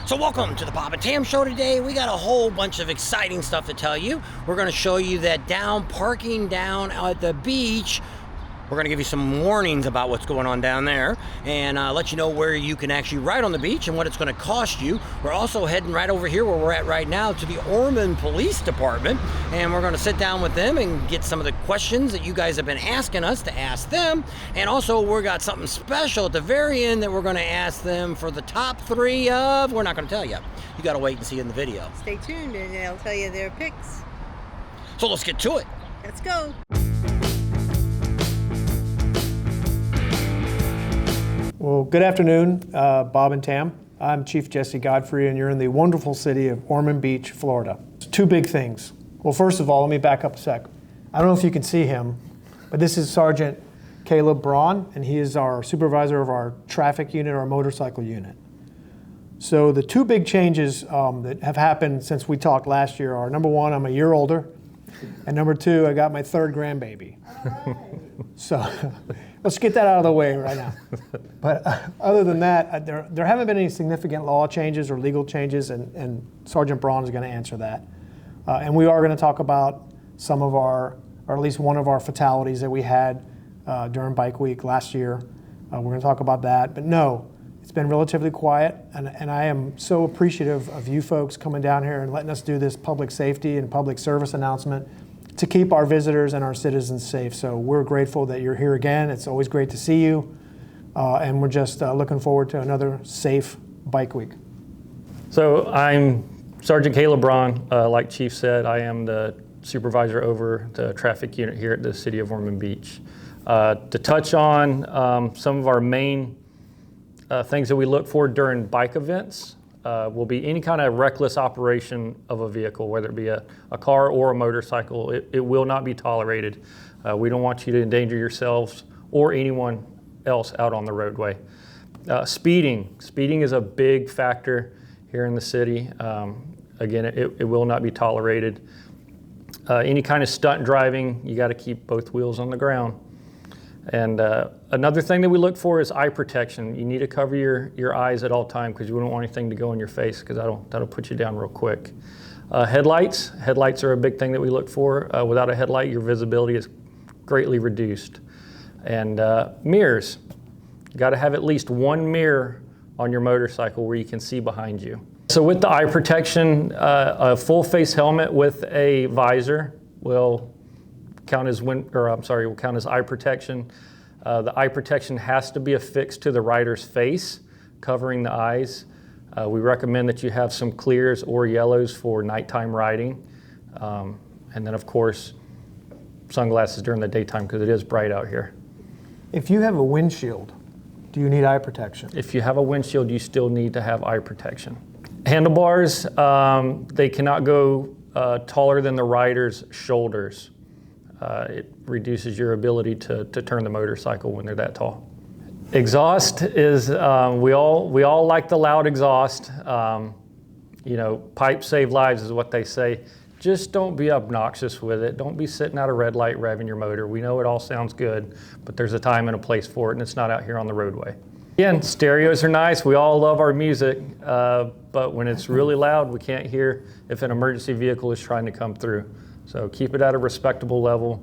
So welcome to the Bob and Tam show today. We got a whole bunch of exciting stuff to tell you. We're going to show you that parking down at the beach. We're going to give you some warnings about what's going on down there and let you know where you can actually ride on the beach and what it's going to cost you. We're also heading right over here where we're at right now to the Ormond Police Department, and we're going to sit down with them and get some of the questions that you guys have been asking us to ask them. And also we got something special at the very end that we're going to ask them for the top 3 of, we're not going to tell you. You got to wait and see in the video. Stay tuned and they'll tell you their picks. So let's get to it. Let's go. Well, good afternoon, Bob and Tam. I'm Chief Jesse Godfrey, and you're in the wonderful city of Ormond Beach, Florida. 2 big things. Well, first of all, let me back up a sec. I don't know if you can see him, but this is Sergeant Caleb Braun, and he is our supervisor of our traffic unit, our motorcycle unit. So the 2 big changes that have happened since we talked last year are, number 1, I'm a year older, and number 2, I got my 3rd grandbaby. So let's get that out of the way right now. But other than that, there haven't been any significant law changes or legal changes, and Sergeant Braun is going to answer that. And we are going to talk about some of our, or at least one of our fatalities that we had during Bike Week last year. We're going to talk about that. But no, it's been relatively quiet, and I am so appreciative of you folks coming down here and letting us do this public safety and public service announcement to keep our visitors and our citizens safe. So we're grateful that you're here again. It's always great to see you. And we're just looking forward to another safe Bike Week. So I'm Sergeant Caleb Braun. Like Chief said, I am the supervisor over the traffic unit here at the City of Ormond Beach. To touch on some of our main things that we look for during bike events, will be any kind of reckless operation of a vehicle, whether it be a car or a motorcycle. It will not be tolerated. We don't want you to endanger yourselves or anyone else out on the roadway. Speeding is a big factor here in the city. Again, it will not be tolerated. Any kind of stunt driving, you got to keep both wheels on the ground. And another thing that we look for is eye protection. You need to cover your eyes at all times because you wouldn't want anything to go in your face, because that'll put you down real quick. Headlights are a big thing that we look for. Without a headlight, your visibility is greatly reduced. And mirrors. You got to have at least 1 mirror on your motorcycle where you can see behind you. So with the eye protection, a full face helmet with a visor will count as eye protection. The eye protection has to be affixed to the rider's face, covering the eyes. We recommend that you have some clears or yellows for nighttime riding. And then of course, sunglasses during the daytime because it is bright out here. If you have a windshield, do you need eye protection? If you have a windshield, you still need to have eye protection. Handlebars, they cannot go taller than the rider's shoulders. It reduces your ability to turn the motorcycle when they're that tall. Exhaust is, we all like the loud exhaust. Pipes save lives is what they say. Just don't be obnoxious with it. Don't be sitting at a red light revving your motor. We know it all sounds good, but there's a time and a place for it, and it's not out here on the roadway. Again, stereos are nice. We all love our music, but when it's really loud, we can't hear if an emergency vehicle is trying to come through. So keep it at a respectable level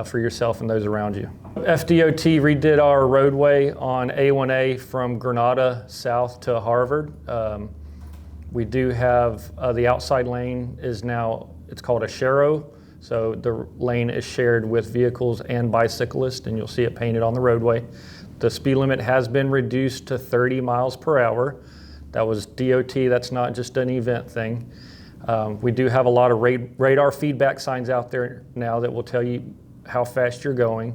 for yourself and those around you. FDOT redid our roadway on A1A from Granada south to Harvard. We do have the outside lane is now, it's called a sharrow. So the lane is shared with vehicles and bicyclists, and you'll see it painted on the roadway. The speed limit has been reduced to 30 miles per hour. That was DOT, that's not just an event thing. We do have a lot of radar feedback signs out there now that will tell you how fast you're going.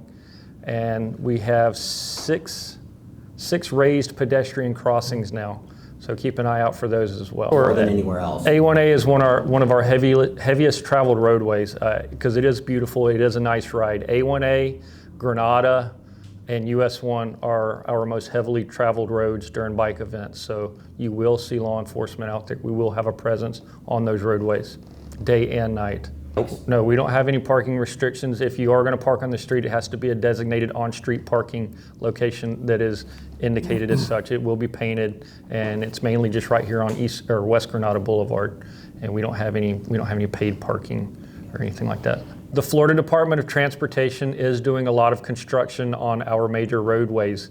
And we have six raised pedestrian crossings now. So keep an eye out for those as well. More than anywhere else. A1A is one of our heaviest traveled roadways because it is beautiful. It is a nice ride. A1A, Granada, and US 1 are our most heavily traveled roads during bike events. So you will see law enforcement out there. We will have a presence on those roadways, day and night. No, we don't have any parking restrictions. If you are going to park on the street, it has to be a designated on-street parking location that is indicated as such. It will be painted, and it's mainly just right here on East or West Granada Boulevard, and we don't have any paid parking or anything like that. The Florida Department of Transportation is doing a lot of construction on our major roadways.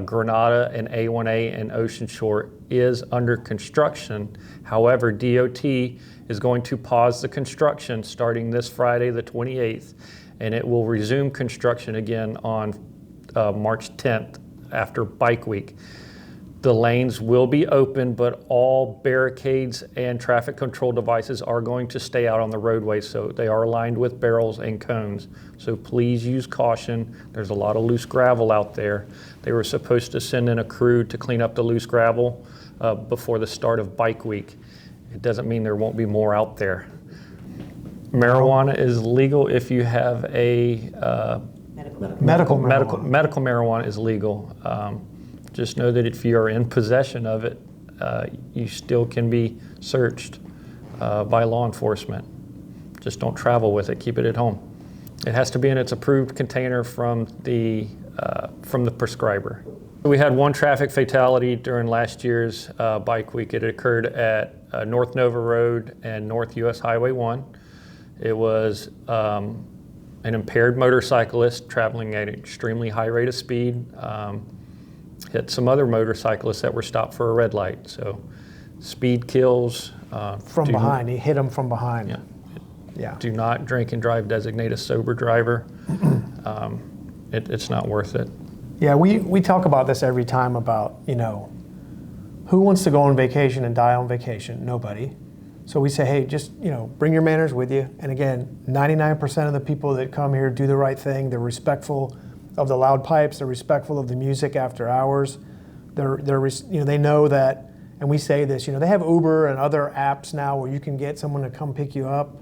Granada and A1A and Ocean Shore is under construction. However, DOT is going to pause the construction starting this Friday, the 28th, and it will resume construction again on March 10th after Bike Week. The lanes will be open, but all barricades and traffic control devices are going to stay out on the roadway, so they are lined with barrels and cones. So please use caution. There's a lot of loose gravel out there. They were supposed to send in a crew to clean up the loose gravel before the start of Bike Week. It doesn't mean there won't be more out there. Marijuana is legal if you have a Medical marijuana is legal. Just know that if you are in possession of it, you still can be searched by law enforcement. Just don't travel with it. Keep it at home. It has to be in its approved container from the prescriber. We had one traffic fatality during last year's Bike Week. It occurred at North Nova Road and North US Highway 1. It was an impaired motorcyclist traveling at an extremely high rate of speed. Hit some other motorcyclists that were stopped for a red light. So speed kills. From behind, he hit him from behind. Yeah. Do not drink and drive, designate a sober driver. It's not worth it. Yeah, we talk about this every time about, who wants to go on vacation and die on vacation? Nobody. So we say, hey, just, bring your manners with you. And again, 99% of the people that come here do the right thing. They're respectful of the loud pipes. They're respectful of the music after hours. They know that, and we say this, they have Uber and other apps now where you can get someone to come pick you up.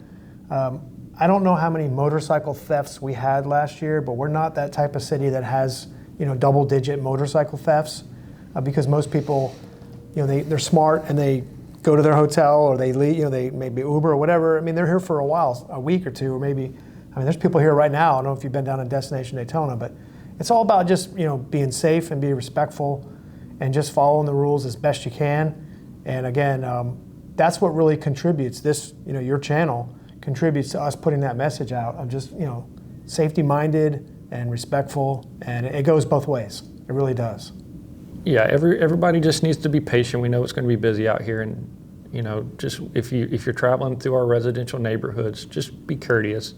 I don't know how many motorcycle thefts we had last year, but we're not that type of city that has, double-digit motorcycle thefts because most people, they're smart and they go to their hotel or they leave, they maybe Uber or whatever. I mean, they're here for a while, a week or two, or maybe. There's people here right now. I don't know if you've been down in Destination Daytona, but it's all about just being safe and being respectful, and just following the rules as best you can. And again, that's what really contributes. This, your channel contributes to us putting that message out of just safety-minded and respectful, and it goes both ways. It really does. Yeah, everybody just needs to be patient. We know it's going to be busy out here, and just if you're traveling through our residential neighborhoods, just be courteous.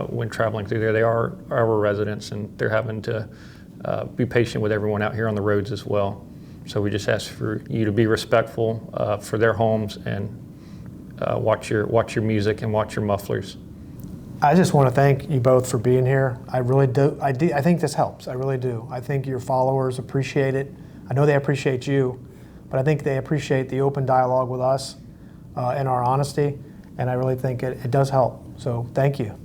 When traveling through there. They are our residents, and they're having to be patient with everyone out here on the roads as well. So we just ask for you to be respectful for their homes, and watch your music and watch your mufflers. I just want to thank you both for being here. I really do. I think this helps. I really do. I think your followers appreciate it. I know they appreciate you, but I think they appreciate the open dialogue with us and our honesty, and I really think it does help. So thank you.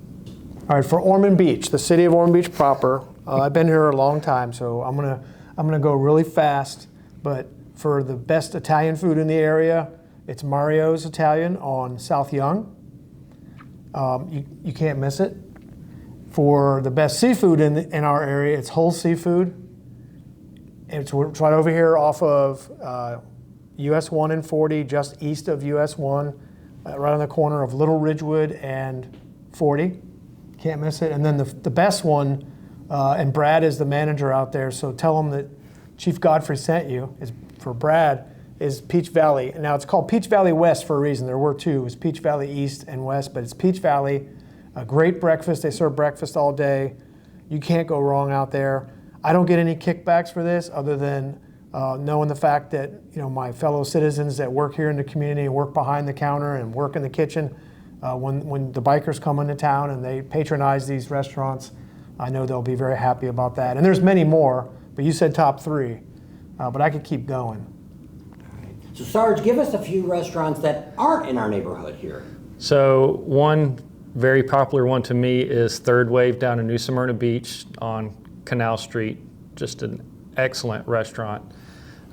All right, for Ormond Beach, the city of Ormond Beach proper, I've been here a long time, so I'm gonna go really fast. But for the best Italian food in the area, it's Mario's Italian on South Young. You can't miss it. For the best seafood in our area, it's Whole Seafood. It's right over here off of US 1 and 40, just east of US 1, right on the corner of Little Ridgewood and 40. Can't miss it. And then the best one, and Brad is the manager out there, so tell him that Chief Godfrey sent you, for Brad, is Peach Valley. Now it's called Peach Valley West for a reason. There were two. It was Peach Valley East and West, but it's Peach Valley. A great breakfast. They serve breakfast all day. You can't go wrong out there. I don't get any kickbacks for this other than knowing the fact that my fellow citizens that work here in the community and work behind the counter and work in the kitchen, when the bikers come into town and they patronize these restaurants, I know they'll be very happy about that. And there's many more, but you said top 3, but I could keep going. So Sarge, give us a few restaurants that aren't in our neighborhood here. So one very popular one to me is Third Wave down in New Smyrna Beach on Canal Street. Just an excellent restaurant.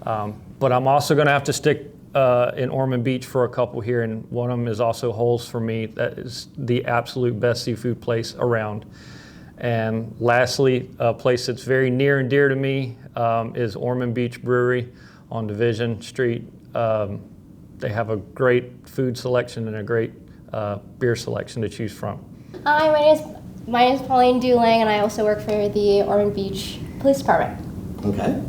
But I'm also going to have to stick in Ormond Beach for a couple here, and one of them is also Holes for me. That is the absolute best seafood place around. And lastly, a place that's very near and dear to me is Ormond Beach Brewery on Division Street. They have a great food selection and a great beer selection to choose from. Hi, my name is Pauline Dulang, and I also work for the Ormond Beach Police Department. Okay.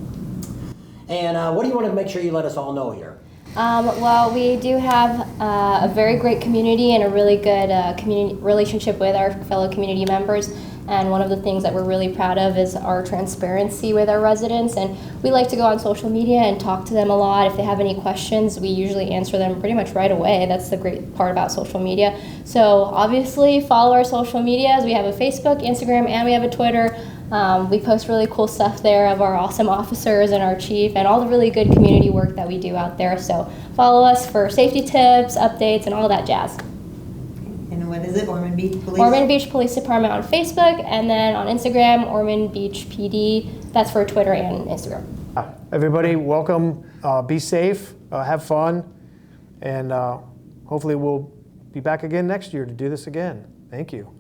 And what do you want to make sure you let us all know here? Well, we do have a very great community and a really good community relationship with our fellow community members. And one of the things that we're really proud of is our transparency with our residents. And we like to go on social media and talk to them a lot. If they have any questions, we usually answer them pretty much right away. That's the great part about social media. So obviously follow our social medias. We have a Facebook, Instagram, and we have a Twitter. We post really cool stuff there of our awesome officers and our chief and all the really good community work that we do out there. So follow us for safety tips, updates, and all that jazz. And what is it? Ormond Beach Police? Ormond Beach Police Department on Facebook, and then on Instagram, Ormond Beach PD. That's for Twitter and Instagram. Everybody, welcome. Be safe, have fun, and hopefully we'll be back again next year to do this again. Thank you.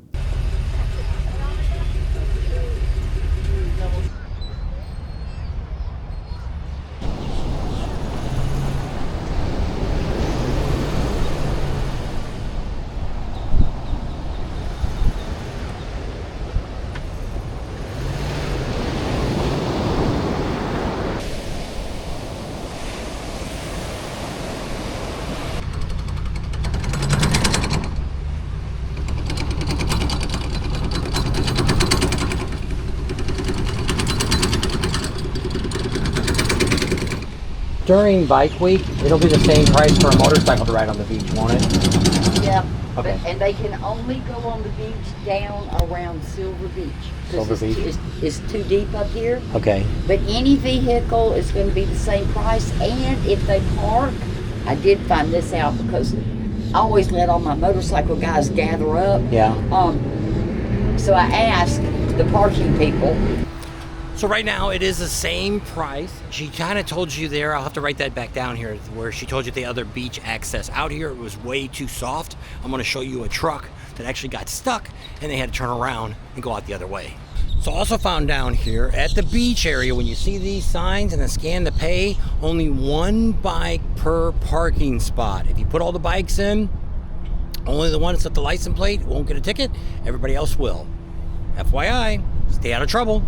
During bike week, it'll be the same price for a motorcycle to ride on the beach, won't it? Yeah, Okay. and they can only go on the beach down around Silver Beach. 'Cause Silver Beach? It's too deep up here. Okay. But any vehicle is going to be the same price. And if they park, I did find this out because I always let all my motorcycle guys gather up. Yeah. So I asked the parking people. So right now it is the same price. She kind of told you there, I'll have to write that back down here, where she told you the other beach access. Out here it was way too soft. I'm gonna show you a truck that actually got stuck and they had to turn around and go out the other way. So I also found down here at the beach area, when you see these signs and then scan to pay, only one bike per parking spot. If you put all the bikes in, only the one that's at the license plate won't get a ticket, everybody else will. FYI, stay out of trouble.